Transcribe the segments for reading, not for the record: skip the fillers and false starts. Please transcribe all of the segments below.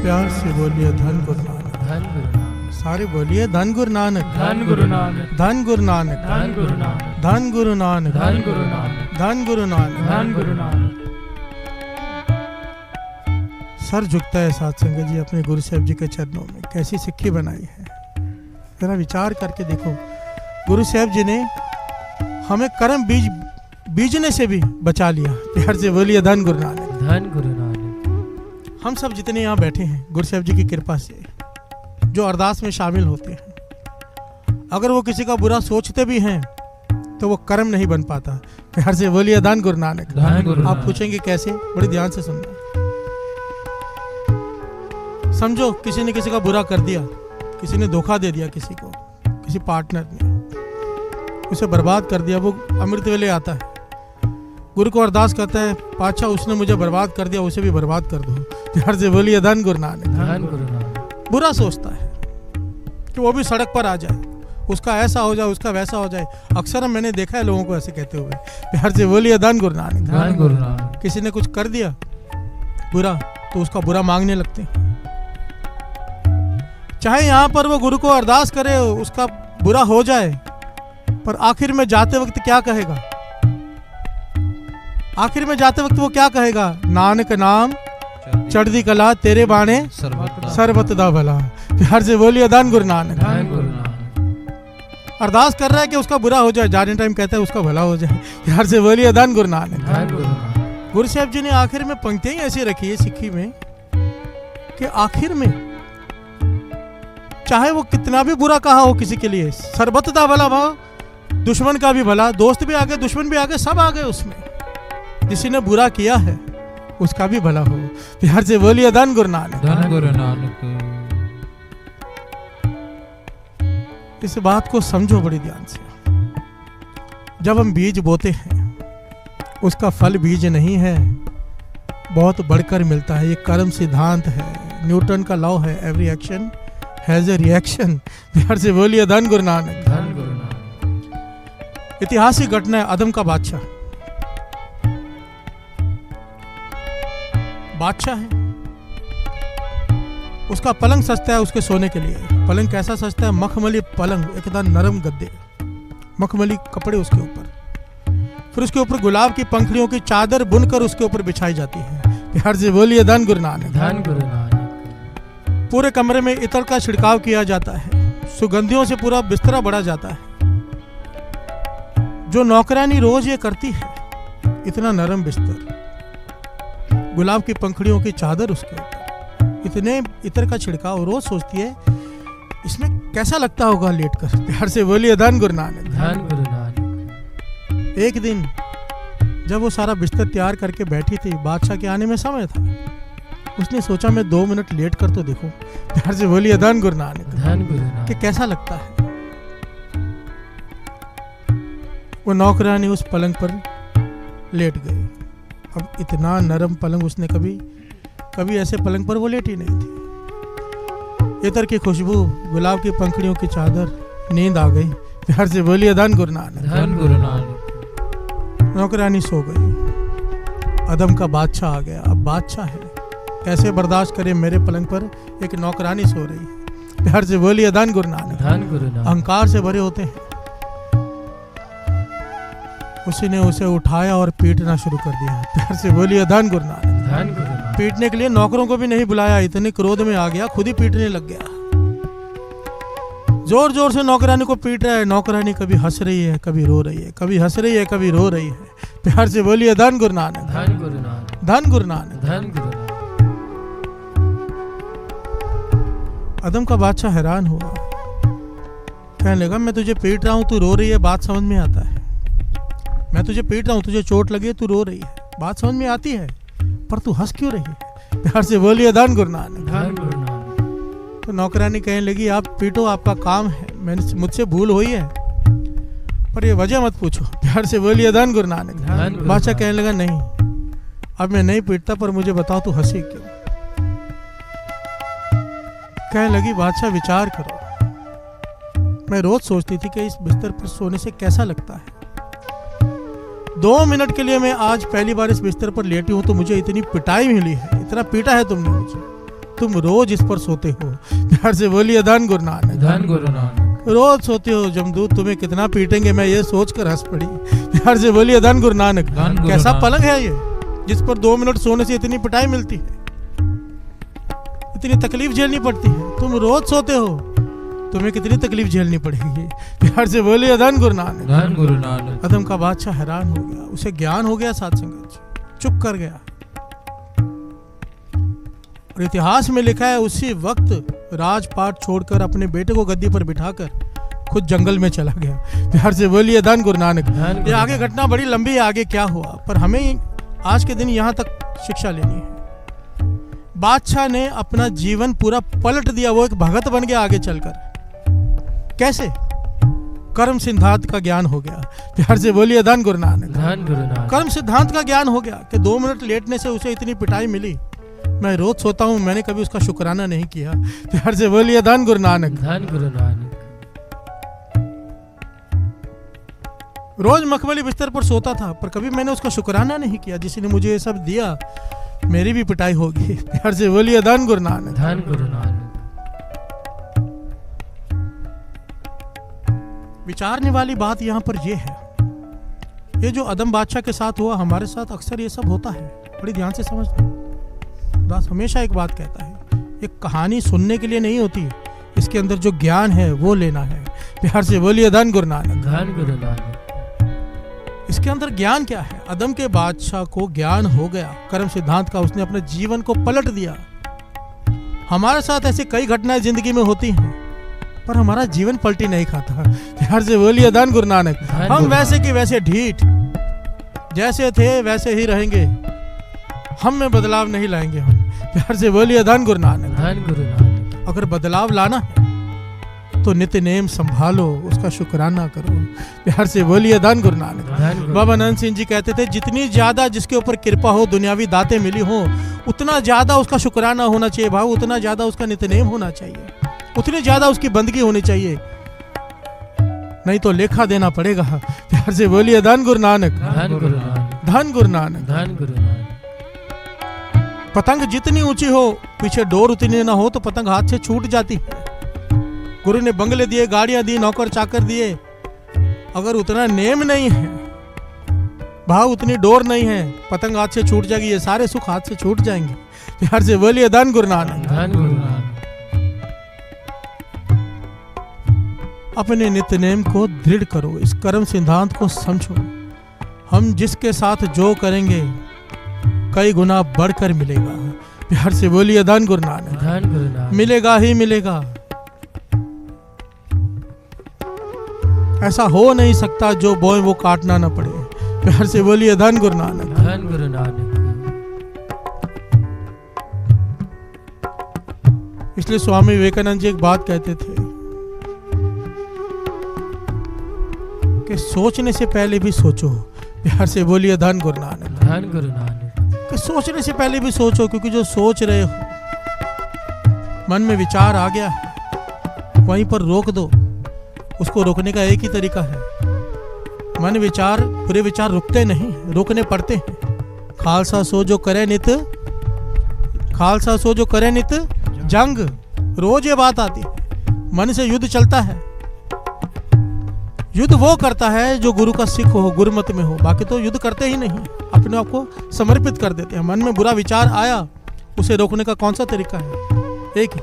प्यार से बोलिए धन गुरु नानक, धन गुरु नानक, सारे बोलिए धन गुरु नानक, धन गुरु नानक, धन गुरु नानक, धन गुरु नानक, धन गुरु नानक, धन गुरु नानक, धन गुरु नानक, धन गुरु नानक। सर झुकता है साथ संगत जी अपने गुरु साहब जी के चरणों में। कैसी सिक्की बनाई है, जरा विचार करके देखो। गुरु साहब जी ने हमें कर्म बीजने से भी बचा लिया। प्यार से बोलिए धन गुरु नानक, धन गुरु नानक। हम सब जितने यहाँ बैठे हैं गुरु साहब जी की कृपा से, जो अरदास में शामिल होते हैं, अगर वो किसी का बुरा सोचते भी हैं तो वो कर्म नहीं बन पाता। प्यार से बोलिए धन गुरु नानक, धन गुरु आप नानक। पूछेंगे कैसे, बड़ी ध्यान से सुनना। समझो किसी ने किसी का बुरा कर दिया, किसी ने धोखा दे दिया किसी को, किसी पार्टनर ने उसे बर्बाद कर दिया। वो अमृत वेले आता है, गुरु को अरदास करता है, पातशाह उसने मुझे बर्बाद कर दिया, उसे भी बर्बाद कर दो। प्यार से बोलिए धन गुरु नानक, धन गुरु नानक। बुरा सोचता है कि वो भी सड़क पर आ जाए, उसका ऐसा हो जाए, उसका वैसा हो जाए। अक्सर मैंने देखा है लोगों को ऐसे कहते हुए। प्यार से बोलिए धन गुरु नानक, धन गुरु नानक। किसी ने कुछ कर दिया बुरा तो उसका बुरा मांगने लगते हैं। चाहे यहाँ पर वो गुरु को अरदास करे उसका बुरा हो जाए, पर आखिर में जाते वक्त क्या कहेगा? आखिर में जाते वक्त वो क्या कहेगा? नानक नाम चढ़दी कला तेरे बाणे सर्बत दा भला। प्यार से बोलिए धन गुरु नानक, धन गुरु नानक। अरदास कर रहा है कि उसका बुरा हो जाए, जाने टाइम कहता है उसका भला हो जाए। प्यार से बोलिए धन गुरु नानक, धन गुरु नानक। गुरु साहब जी ने आखिर में पंक्तियां ऐसी रखी है सिक्खी में कि आखिर में चाहे वो कितना भी बुरा कहा हो किसी के लिए, सर्बत दा भला भाव, दुश्मन का भी भला, दोस्त भी आगे दुश्मन भी आगे, सब आगे उसमें। किसी ने बुरा किया है उसका भी भला हो। प्यार से बोलिए धन गुरु नानक, धन गुरु नानक। इस बात को समझो बड़ी ध्यान से। जब हम बीज बोते हैं उसका फल बीज नहीं है, बहुत बढ़कर मिलता है। ये कर्म सिद्धांत है, न्यूटन का लॉ है, every action has a reaction. प्यार से बोलिए धन गुरु नानक, धन गुरु नानक। ऐतिहासिक घटना है। अदम का बादशाह है, उसका पलंग सस्ता है उसके सोने के लिए। पलंग कैसा सस्ता है? मखमली पलंग, एकदम नरम गद्दे, मखमली कपड़े उसके ऊपर, फिर उसके ऊपर गुलाब की पंखड़ियों की चादर बुनकर उसके ऊपर बिछाई जाती है। प्यार से बोलिए धन गुरु नानक, धन गुरु नानक। पूरे कमरे में इत्र का छिड़काव किया जाता है, सुगंधियों से पूरा बिस्तरा बढ़ा जाता है। जो नौकरानी रोज ये करती है, इतना नरम बिस्तर, गुलाब की पंखड़ियों की चादर उसके ऊपर, इतने इत्र का छिड़काव, रोज सोचती है इसमें कैसा लगता होगा लेटकर। प्यार से बोलिए धन गुरु नानक, धन गुरु नानक। एक दिन जब वो सारा बिस्तर तैयार करके बैठी थी, बादशाह के आने में समय था, उसने सोचा मैं 2 मिनट लेट कर तो देखूं। प्यार से बोलिए धन गुरु नानक, धन गुरु नानक। कि कैसा लगता है। वो नौकरानी उस पलंग पर लेट गई। अब इतना नरम पलंग उसने कभी ऐसे पलंग पर वो लेटी नहीं थी। इत्र की खुशबू, गुलाब की पंखड़ियों की चादर, नींद आ गई। प्यार से बोलिए धन गुरु नानक, धन गुरु नानक। नौकरानी सो गई। अदम का बादशाह आ गया। अब बादशाह है, कैसे बर्दाश्त करे मेरे पलंग पर एक नौकरानी सो रही है। प्यार से बोलिए धन गुरु नानक, धन गुरु नानक। अहंकार से भरे होते हैं। उसी ने उसे उठाया और पीटना शुरू कर दिया। प्यार से बोलिए धन गुरु नानक, धन गुरु नानक। पीटने के लिए नौकरों को भी नहीं बुलाया, इतने क्रोध में आ गया, खुद ही पीटने लग गया। जोर जोर से नौकरानी को पीट रहा है। नौकरानी कभी हंस रही है, कभी रो रही है, कभी हंस रही है, कभी रो रही है। प्यार से बोलिए धन गुरु नानक, धन गुरु नानक। धन गुरु नानक। धन गुरु नानक। अदम का बादशाह हैरान हुआ, कहने लगा मैं तुझे पीट रहा हूं, तू रो रही है, बात समझ में आता है। मैं तुझे पीट रहा हूं, तुझे चोट लगी है, तू रो रही है, बात समझ में आती है, पर तू हंस क्यों रही है? प्यार से बोलिए धन गुरु नानक, धन गुरु नानक। तो नौकरानी कहने लगी आप पीटो, आपका काम है, मैंने मुझसे भूल हुई है, पर ये वजह मत पूछो। प्यार से बोलिए धन गुरु नानक। बादशाह कहने लगा नहीं, अब मैं नहीं पीटता, पर मुझे बताओ तू हंसी क्यों? कहने लगी बादशाह विचार करो, मैं रोज सोचती थी कि इस बिस्तर पर सोने से कैसा लगता है। 2 मिनट के लिए मैं आज पहली बार इस बिस्तर पर लेटी हूं तो मुझे इतनी पिटाई मिली है, इतना पीटा है तुमने मुझे, तुम रोज इस पर सोते हो। प्यार से बोलिए धन गुरु नानक। धन गुरु नानक। रोज सोते हो, जमदूत तुम्हें कितना पीटेंगे मैं ये सोचकर हंस पड़ी। प्यार से बोलिए धन गुरु नानक। धन गुरु कैसा नानक। पलंग है ये जिस पर 2 मिनट सोने से इतनी पिटाई मिलती है, इतनी तकलीफ झेलनी पड़ती है। तुम रोज सोते हो, तुम्हें कितनी तकलीफ झेलनी पड़ेगी। प्यार से बोलिए धन गुरु नानक। धन गुरु नानक। अदम का बादशाह हैरान हो गया, उसे ज्ञान हो गया साध संगत जी, चुप कर गया। और इतिहास में लिखा है उसी वक्त राजपाट छोड़कर अपने बेटे को गद्दी पर बिठाकर खुद जंगल में चला गया। प्यार से बोलिए धन गुरु नानक। ये आगे घटना बड़ी लंबी है, आगे क्या हुआ, पर हमें आज के दिन यहाँ तक शिक्षा लेनी है। बादशाह ने अपना जीवन पूरा पलट दिया, वो एक भगत बन गया आगे चलकर। कैसे? कर्म सिद्धांत का ज्ञान हो गया। प्यार से बोलिए धन गुरु नानक। धन गुरु नानक। कर्म सिद्धांत का ज्ञान हो गया कि 2 मिनट लेटने से उसे इतनी पिटाई मिली, मैं रोज सोता हूं, मैंने कभी उसका शुक्राना नहीं किया। प्यार से बोलिए धन गुरु नानक। धन गुरु नानक। रोज मखमली बिस्तर पर सोता था, पर कभी मैंने उसका शुक्राना नहीं किया। जिसने मुझे ये सब दिया, मेरी भी पिटाई होगी। प्यार से बोलिए धन गुरु नानक। धन गुरु नानक। विचारने वाली बात यहाँ पर यह है, ये जो अदम बादशाह के साथ हुआ, हमारे साथ अक्सर ये सब होता है। बड़ी ध्यान से समझना। दास हमेशा एक बात कहता है, एक कहानी सुनने के लिए नहीं होती, इसके अंदर जो ज्ञान है वो लेना है। प्यार से बोलिए धन गुरु नानक। धन गुरु नानक। इसके अंदर ज्ञान क्या है? अदम के बादशाह को ज्ञान हो गया कर्म सिद्धांत का, उसने अपने जीवन को पलट दिया। हमारे साथ ऐसे कई घटनाएं जिंदगी में होती हैं, पर हमारा जीवन पलटी नहीं खाता। प्यार से बोलिए धन गुरु नानक। हम वैसे कि वैसे ढीठ, जैसे थे वैसे ही रहेंगे, हम में बदलाव नहीं लाएंगे हम। प्यार से बोलिए धन गुरु नानक। धन गुरु नानक। अगर बदलाव लाना है तो नित्य नेम संभालो, उसका शुक्राना करो। प्यार से बोलिए धन गुरु नानक। बाबा नंद सिंह जी कहते थे, जितनी ज्यादा जिसके ऊपर कृपा हो, दुनियावी दातें मिली हो, उतना ज्यादा उसका शुक्राना होना चाहिए भाव, उतना ज्यादा उसका नित्य नेम होना चाहिए, उतनी ज्यादा उसकी बंदगी होनी चाहिए, नहीं तो लेखा देना पड़ेगा। प्यार से बोलिए धन गुरु नानक। धन गुरु नानक। धन गुरु नानक। धन गुरु नानक। पतंग जितनी ऊंची हो, पीछे डोर उतनी ना हो तो पतंग हाथ से छूट जाती है। गुरु ने बंगले दिए, गाड़ियां दी, नौकर चाकर दिए, अगर उतना नेम नहीं है, भाव उतनी डोर नहीं है, पतंग हाथ से छूट जाएगी, ये सारे सुख हाथ से छूट जाएंगे। प्यार से बोलिए धन गुरु नानक। धन गुरु नानक। अपने नित्य नेम को दृढ़ करो, इस कर्म सिद्धांत को समझो। हम जिसके साथ जो करेंगे कई गुना बढ़कर मिलेगा। प्यार से बोलिए धन गुरु नानक। धन गुरु नानक। मिलेगा ही मिलेगा, ऐसा हो नहीं सकता जो बोए वो काटना ना पड़े। प्यार से बोलिए धन गुरु नानक। धन गुरु नानक। इसलिए स्वामी विवेकानंद जी एक बात कहते थे कि सोचने से पहले भी सोचो। प्यार से बोलिए धन गुरु नानक। धन गुरु नानक। कि सोचने से पहले भी सोचो, क्योंकि जो सोच रहे हो, मन में विचार आ गया है, वहीं पर रोक दो। उसको रोकने का एक ही तरीका है, मन विचार, पूरे विचार रुकते नहीं, रोकने पड़ते हैं। खालसा सो जो करे नित, खालसा सो जो करे नित जंग। रोज ये बात आती है, मन से युद्ध चलता है। युद्ध वो करता है जो गुरु का सिख हो, गुरुमत में हो, बाकी तो युद्ध करते ही नहीं, अपने आप को समर्पित कर देते हैं। मन में बुरा विचार आया, उसे रोकने का कौन सा तरीका है? एक ही।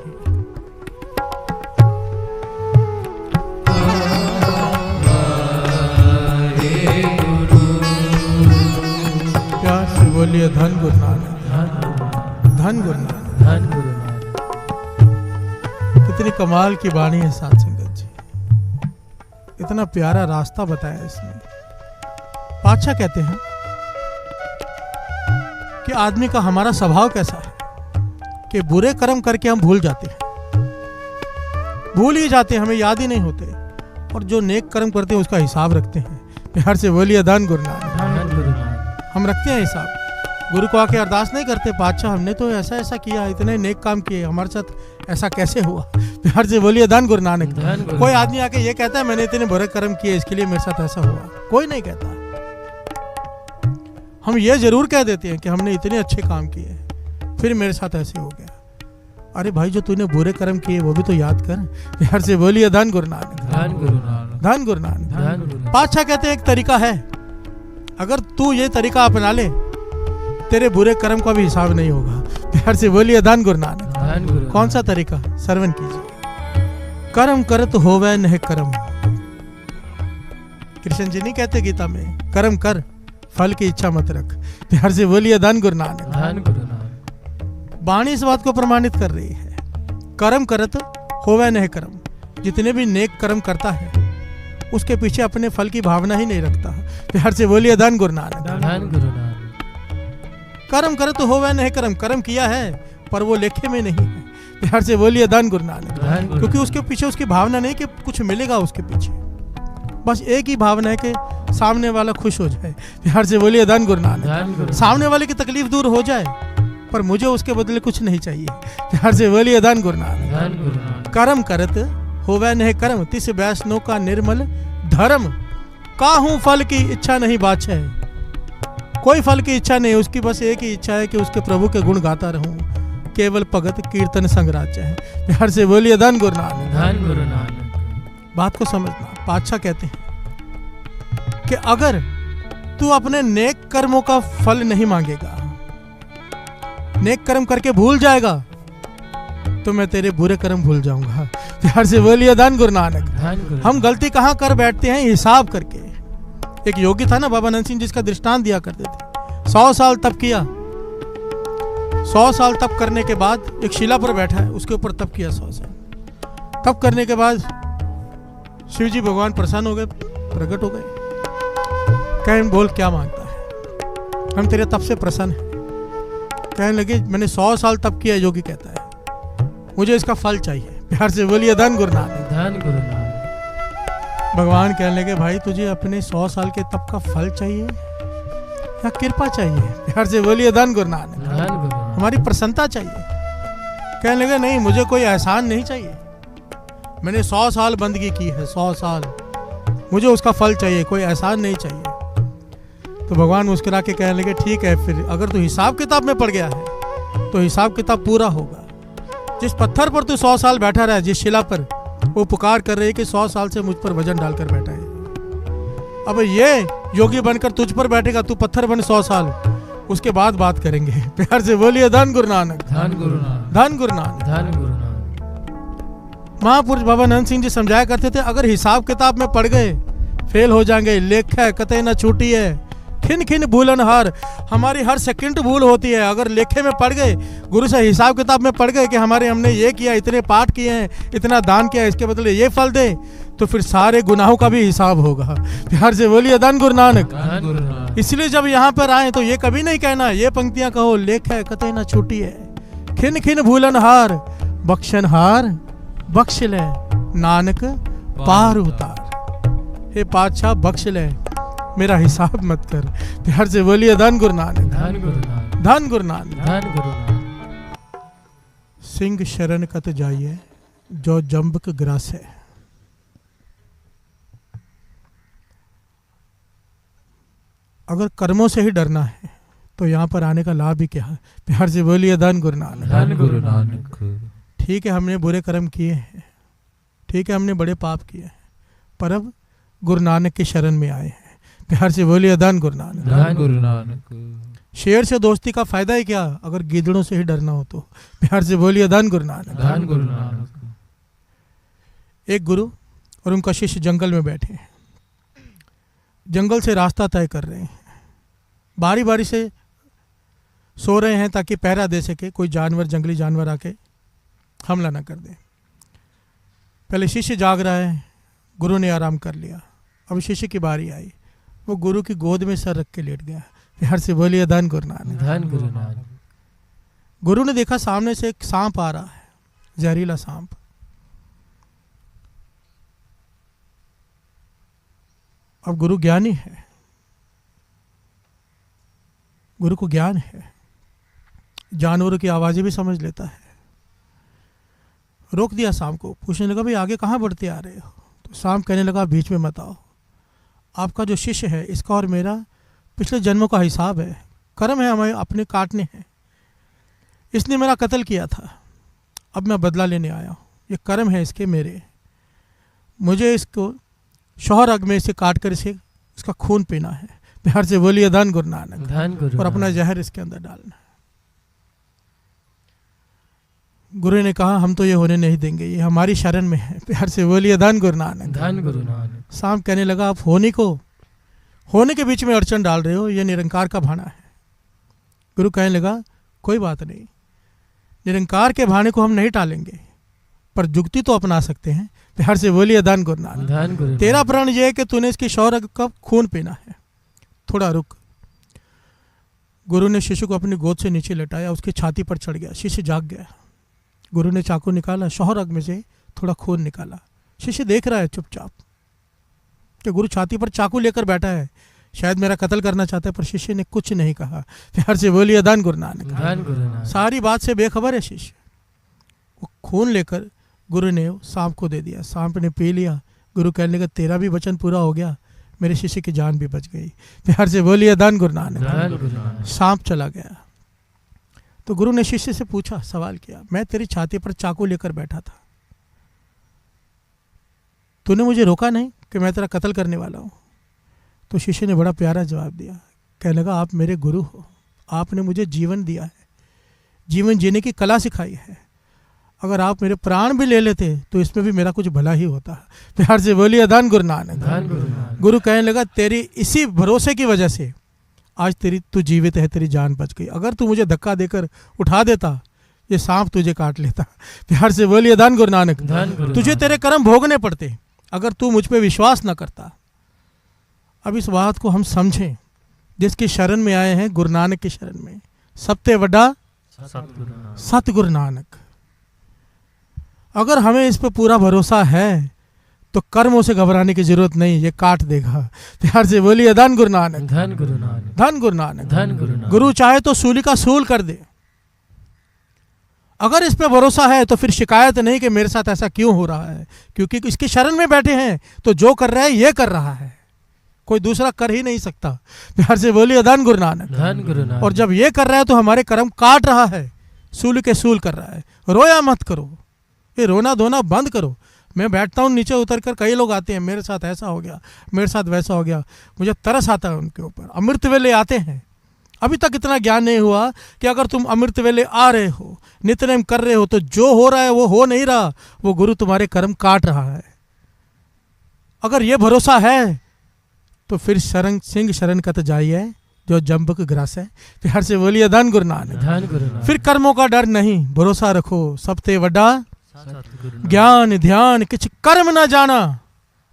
प्यार से बोलिए धन गुरु नानक। धन गुरु नानक। धन गुरु नानक। कितनी कमाल की वाणी है साध संगत जी, इतना प्यारा रास्ता बताया इसने। बादशाह कहते हैं कि आदमी का हमारा स्वभाव कैसा है कि बुरे कर्म करके हम भूल जाते हैं, भूल ही जाते हैं, हमें याद ही नहीं होते, और जो नेक कर्म करते हैं उसका हिसाब रखते हैं। प्यार से बोलिए धन गुरु नानक। धन गुरु नानक। हम रखते हैं हिसाब, गुरु को आके अरदास नहीं करते, बादशाह हमने तो ऐसा ऐसा किया, इतने नेक काम किए, हमारे साथ ऐसा कैसे हुआ। प्यार से बोलिए धन गुरु नानक। कोई आदमी आके ये कहता है मैंने इतने बुरे कर्म किए, इसके लिए मेरे साथ ऐसा हुआ, कोई नहीं कहता। हम ये जरूर कह देते हैं कि हमने इतने अच्छे काम किए, फिर मेरे साथ ऐसे हो गया। अरे भाई जो तूने बुरे कर्म किए वो भी तो याद कर। प्यार से बोलिए धन गुरु नानक, धन गुरु नानक, धन गुरु नानक। धन गुरु नानक। पातशाह कहते हैं एक तरीका है, अगर तू ये तरीका अपना ले तेरे बुरे कर्म का भी हिसाब नहीं होगा। प्यार से बोलिए धन गुरु नानक। धन गुरु नानक। कौन सा तरीका? श्रवण कीजिए। कर्म करत होवे नह कर्म। कृष्ण जी नहीं कहते गीता में, कर्म कर फल की इच्छा मत रख। प्यार से बोलिए धन गुरु नानक। धन गुरु नानक। वाणी इस बात को प्रमाणित कर रही है, कर्म करत होवे नह कर्म। जितने भी नेक कर्म करता है उसके पीछे अपने फल की भावना ही नहीं रखता। प्यार से बोलिए धन गुरु नानक। धन गुरु नानक। कर्म करत होवे नह कर्म। कर्म किया है पर वो लेखे में नहीं है। प्यार से बोलिए धन गुरु नानक। धन गुरु क्योंकि उसके पीछे उसकी भावना नहीं कि कुछ मिलेगा उसके पीछे, बस एक ही भावना है कि सामने वाला खुश हो जाए। प्यार से बोलिए धन गुरु नानक। धन गुरु। सामने वाले की तकलीफ दूर हो जाए पर मुझे उसके बदले कुछ नहीं चाहिए। प्यार से बोलिए धन गुरु नानक। धन गुरु नानक। कर्म करत होवे नह कर्म, तिस वैष्णव का निर्मल धर्म। काहू फल की इच्छा नहीं बाछे। कोई फल की इच्छा नहीं, उसकी बस एक ही इच्छा है कि उसके प्रभु के गुण गाता रहूं। केवल भगत कीर्तन संगराज्य है। प्यार से बोलिए धन गुरु नानक। धन गुरु नानक। बात को समझना। पातशाह कहते हैं कि अगर तू अपने नेक कर्मों का फल नहीं मांगेगा, नेक कर्म करके भूल जाएगा, तो मैं तेरे बुरे कर्म भूल जाऊंगा। प्यार से बोलिए धन गुरु नानक। धन गुरु। हम गलती कहाँ कर बैठते हैं? हिसाब करके। एक योगी था ना बाबा नंद सिंह, जिसका दृष्टांत दिया करते थे। 100 साल तप किया, 100 साल तप करने के बाद एक शिला पर बैठा है, उसके ऊपर तप किया 100 साल। तप करने के बाद शिव जी भगवान प्रसन्न हो गए, प्रकट हो गए। कहें बोल क्या मांगता है, हम तेरे तप से प्रसन्न हैं। कहने लगे मैंने 100 साल तप किया। योगी कहता है मुझे इसका फल चाहिए। प्यार से बोलिए धन गुरु नानक। धन गुरु नानक। भगवान कहने लगे भाई तुझे अपने 100 साल के तप का फल चाहिए या कृपा चाहिए? प्यार से बोलिए धन गुरु नानक। धन गुरु नानक। हमारी प्रसन्नता चाहिए। कहने लगे नहीं, मुझे कोई एहसान नहीं चाहिए। मैंने 100 साल बंदगी की है, 100 साल, मुझे उसका फल चाहिए, कोई एहसान नहीं चाहिए। तो भगवान मुस्कुरा के कहने लगे ठीक है, फिर अगर तू हिसाब किताब में पड़ गया है तो हिसाब किताब पूरा होगा। जिस पत्थर पर तू 100 साल बैठा रहा है, जिस शिला पर, वो पुकार कर रही है कि 100 साल से मुझ पर वजन डालकर बैठा है। अब ये योगी बनकर तुझ पर बैठेगा, तू पत्थर बन 100 साल, उसके बाद बात करेंगे। प्यार से बोलिए धन गुरु नानक। धन गुरु नानक। धन गुरु नानक। धन गुरु नानक। महापुरुष बाबा नंद सिंह जी समझाया करते थे, अगर हिसाब किताब में पड़ गए फेल हो जाएंगे। लेख है कतई न छूटी है, खिन खिन भूलन हार। हमारी हर सेकंड भूल होती है। अगर लेखे में पड़ गए, गुरु से हिसाब किताब में पड़ गए कि हमने ये किया, इतने पाठ किए हैं, इतना दान किया, इसके बदले ये फल दे, तो फिर सारे गुनाहों का भी हिसाब होगा। प्यार से बोलिए धन गुरु नानक। धन गुरु नानक। इसलिए जब यहाँ पर आए तो ये कभी नहीं कहना, ये पंक्तियां कहो, लेख है कतई न छूटी है, खिन खिन भूलन हार, बख्शन हार बख्श ले, नानक पार उतार। हे पातशाह बख्श ले, मेरा हिसाब मत कर। प्यार से बोलिए धन गुरु नानक। धन गुरु नानक। धन गुरु नानक। धन गुरु नानक। सिंह शरण कत जाइए, जो जम्बक ग्रास है। अगर कर्मों से ही डरना है तो यहाँ पर आने का लाभ ही क्या है? प्यार से बोलिए धन गुरु नानक। धन गुरु नानक। ठीक है हमने बुरे कर्म किए हैं, ठीक है हमने बड़े पाप किए हैं, पर अब गुरु नानक की शरण में आए हैं। प्यार से बोलिए धन गुरु नानक। धन गुरु नानक। शेर से दोस्ती का फायदा ही क्या अगर गीदड़ों से ही डरना हो तो? प्यार से बोलिए धन गुरु नानक। धन गुरु नानक। एक गुरु और उनका शिष्य जंगल में बैठे हैं, जंगल से रास्ता तय कर रहे हैं, बारी बारी से सो रहे हैं ताकि पहरा दे सके, कोई जानवर, जंगली जानवर आके हमला ना कर दे। पहले शिष्य जाग रहा है, गुरु ने आराम कर लिया। अब शिष्य की बारी आई, वो गुरु की गोद में सर रख के लेट गया। प्यार से बोलिए धन गुरु नानक। धन गुरु नानक। गुरु ने देखा सामने से एक सांप आ रहा है, जहरीला सांप। अब गुरु ज्ञानी है, गुरु को ज्ञान है, जानवरों की आवाजें भी समझ लेता है। रोक दिया सांप को, पूछने लगा भाई आगे कहाँ बढ़ते आ रहे हो? तो सांप कहने लगा बीच में मत आओ, आपका जो शिष्य है इसका और मेरा पिछले जन्मों का हिसाब है, कर्म है हमें अपने काटने हैं। इसने मेरा कत्ल किया था, अब मैं बदला लेने आया हूँ, ये कर्म है इसके मेरे, मुझे इसको शौहर अग में इसे काट कर इसे इसका खून पीना है। प्यार से बोलिए धन गुरु नानक। धन गुरु और अपना नानक। जहर इसके अंदर डालना है। गुरु ने कहा हम तो ये होने नहीं देंगे, ये हमारी शरण में है। प्यार से बोलिए धन गुरु नानक। धन गुरु नानक। सांप कहने लगा आप होने के बीच में अड़चन डाल रहे हो, ये निरंकार का भाना है। गुरु कहने लगा कोई बात नहीं, निरंकार के भाने को हम नहीं टालेंगे, पर जुक्ति तो अपना सकते हैं। प्यार से बोलिए धन गुरु नानक। धन गुरु नानक। तेरा प्रण यह है कि तूने इसकी शौर्य का खून पीना है, थोड़ा रुक। गुरु ने शिशु को अपनी गोद से नीचे लटाया, उसकी छाती पर चढ़ गया, शिशु जाग गया। गुरु ने चाकू निकाला, शौहर अग में से थोड़ा खून निकाला। शिशु देख रहा है चुपचाप कि गुरु छाती पर चाकू लेकर बैठा है, शायद मेरा कत्ल करना चाहता है, पर शिष्य ने कुछ नहीं कहा। प्यार से बोलिए धन गुरु नानक। धन गुरु नानक। सारी बात से बेखबर है शिष्य। वो खून लेकर गुरु ने सांप को दे दिया, सांप ने पी लिया। गुरु कहने लगा तेरा भी वचन पूरा हो गया, मेरे शिष्य की जान भी बच गई। प्यार से बोलिए धन गुरु नानक। धन गुरु नानक। सांप चला गया। तो गुरु ने शिष्य से पूछा, सवाल किया, मैं तेरी छाती पर चाकू लेकर बैठा था, तूने मुझे रोका नहीं कि मैं तेरा कत्ल करने वाला हूं? तो शिष्य ने बड़ा प्यारा जवाब दिया, कहने लगा आप मेरे गुरु हो, आपने मुझे जीवन दिया है, जीवन जीने की कला सिखाई है। अगर आप मेरे प्राण भी ले लेते तो इसमें भी मेरा कुछ भला ही होता। प्यार से बोलिए धन गुरु नानक। धन गुरु नानक। गुरु कहने लगा तेरी इसी भरोसे की वजह से आज तू जीवित है, तेरी जान बच गई। अगर तू मुझे धक्का देकर उठा देता, ये सांप तुझे काट लेता। प्यार से बोलिए धन गुरु नानक। धन गुरु तुझे नानक। तेरे कर्म भोगने पड़ते अगर तू मुझ पे विश्वास न करता। अब इस बात को हम समझें, जिसकी शरण में आए हैं, गुरु नानक की शरण में, सबसे बड़ा सतगुरु नानक। सतगुरु नानक। अगर हमें इस पर पूरा भरोसा है तो कर्मों से घबराने की जरूरत नहीं, ये काट देगा। प्यार से बोलिए धन गुरु नानक। धन गुरु नानक। धन गुरु नानक। धन गुरु नानक। गुरु चाहे तो सूली का सूल कर दे। अगर इस पे भरोसा है तो फिर शिकायत नहीं कि मेरे साथ ऐसा क्यों हो रहा है, क्योंकि इसकी शरण में बैठे हैं तो जो कर रहा है ये कर रहा है, कोई दूसरा कर ही नहीं सकता। प्यार से बोलिए धन गुरु नानक। धन गुरु नानक। और जब ये कर रहा है तो हमारे कर्म काट रहा है, सूल के सूल कर रहा है। रोया मत करो, ये रोना धोना बंद करो। मैं बैठता हूँ नीचे उतर कर, कई लोग आते हैं, मेरे साथ ऐसा हो गया, मेरे साथ वैसा हो गया, मुझे तरस आता है उनके ऊपर। अमृत वेले आते हैं, अभी तक इतना ज्ञान नहीं हुआ कि अगर तुम अमृत वेले आ रहे हो, नित्यनेम कर रहे हो, तो जो हो रहा है वो हो नहीं रहा, वो गुरु तुम्हारे कर्म काट रहा है। अगर ये भरोसा है तो फिर सिंह शरण कत जाइए जो जम्बक ग्रास है। प्यार से बोलिए धन गुरु नानक। धन गुरु नानक। फिर कर्मों का डर नहीं, भरोसा रखो, सबते वड्डा सतगुरु नानक। ज्ञान ध्यान किछ कर्म न जाना,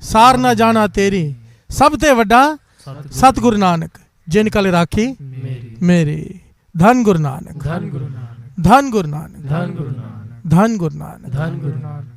सार न जाना तेरी, सबते वड्डा सतगुरु नानक, जिन कल राखी मेरी। मेरी। धन गुरु नानक। धन गुरु नानक। धन गुरु नानक। धन गुरु नानक। धन गुरु नानक। धन गुरु नानक।